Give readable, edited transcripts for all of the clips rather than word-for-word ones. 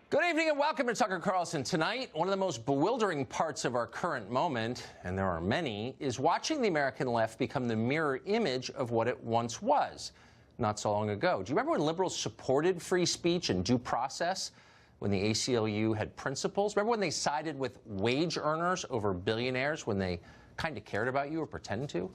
Good evening and welcome to Tucker Carlson. Tonight, one of the most bewildering parts of our current moment, and there are many, is watching the American left become the mirror image of what it once was not so long ago. Do you remember when liberals supported free speech and due process? When the ACLU had principles? Remember when they sided with wage earners over billionaires when they kind of cared about you or pretended to?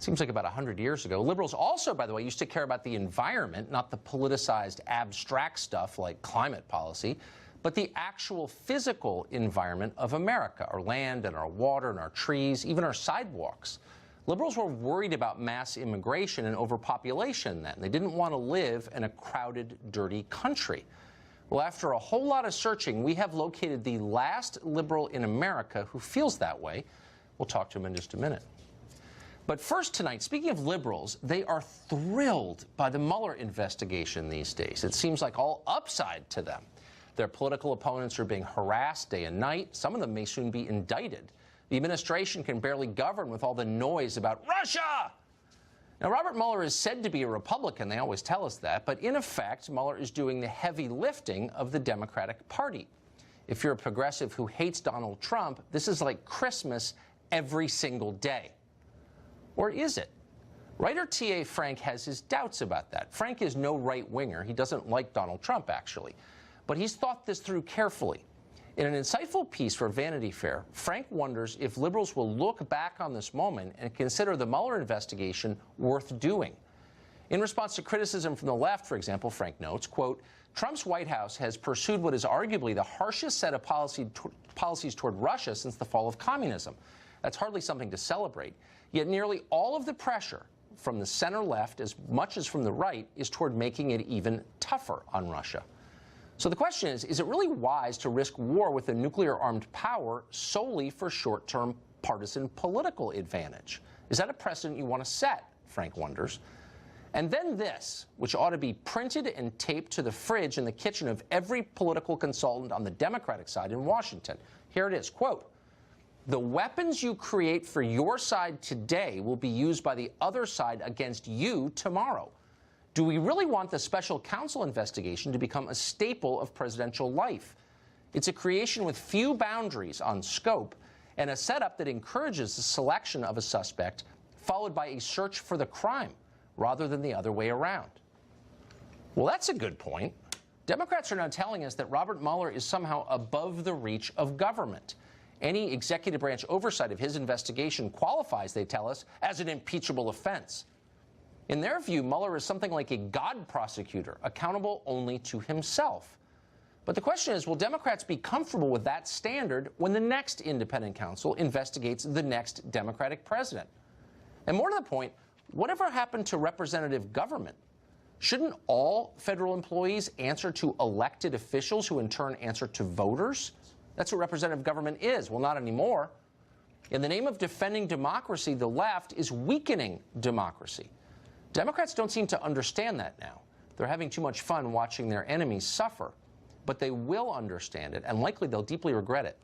Seems like about 100 years ago. Liberals also, by the way, used to care about the environment, not the politicized abstract stuff like climate policy, but the actual physical environment of America, our land and our water and our trees, even our sidewalks. Liberals were worried about mass immigration and overpopulation then. They didn't want to live in a crowded, dirty country. Well, after a whole lot of searching, we have located the last liberal in America who feels that way. We'll talk to him in just a minute. But first tonight, speaking of liberals, they are thrilled by the Mueller investigation these days. It seems like all upside to them. Their political opponents are being harassed day and night. Some of them may soon be indicted. The administration can barely govern with all the noise about Russia. Now, Robert Mueller is said to be a Republican. They always tell us that. But in effect, Mueller is doing the heavy lifting of the Democratic Party. If you're a progressive who hates Donald Trump, this is like Christmas every single day. Or is it? Writer T.A. Frank has his doubts about that. Frank is no right-winger. He doesn't like Donald Trump, actually. But he's thought this through carefully. In an insightful piece for Vanity Fair, Frank wonders if liberals will look back on this moment and consider the Mueller investigation worth doing. In response to criticism from the left, for example, Frank notes, quote, Trump's White House has pursued what is arguably the harshest set of policies toward Russia since the fall of communism. That's hardly something to celebrate. Yet nearly all of the pressure from the center-left, as much as from the right, is toward making it even tougher on Russia. So the question is it really wise to risk war with a nuclear-armed power solely for short-term partisan political advantage? Is that a precedent you want to set, Frank wonders? And then this, which ought to be printed and taped to the fridge in the kitchen of every political consultant on the Democratic side in Washington. Here it is, quote, the weapons you create for your side today will be used by the other side against you tomorrow. Do we really want the special counsel investigation to become a staple of presidential life? It's a creation with few boundaries on scope and a setup that encourages the selection of a suspect followed by a search for the crime rather than the other way around. Well, that's a good point. Democrats are now telling us that Robert Mueller is somehow above the reach of government. Any executive branch oversight of his investigation qualifies, they tell us, as an impeachable offense. In their view, Mueller is something like a God prosecutor, accountable only to himself. But the question is, will Democrats be comfortable with that standard when the next independent counsel investigates the next Democratic president? And more to the point, whatever happened to representative government? Shouldn't all federal employees answer to elected officials who in turn answer to voters? That's what representative government is. Well, not anymore. In the name of defending democracy, the left is weakening democracy. Democrats don't seem to understand that now. They're having too much fun watching their enemies suffer. But they will understand it, and likely they'll deeply regret it.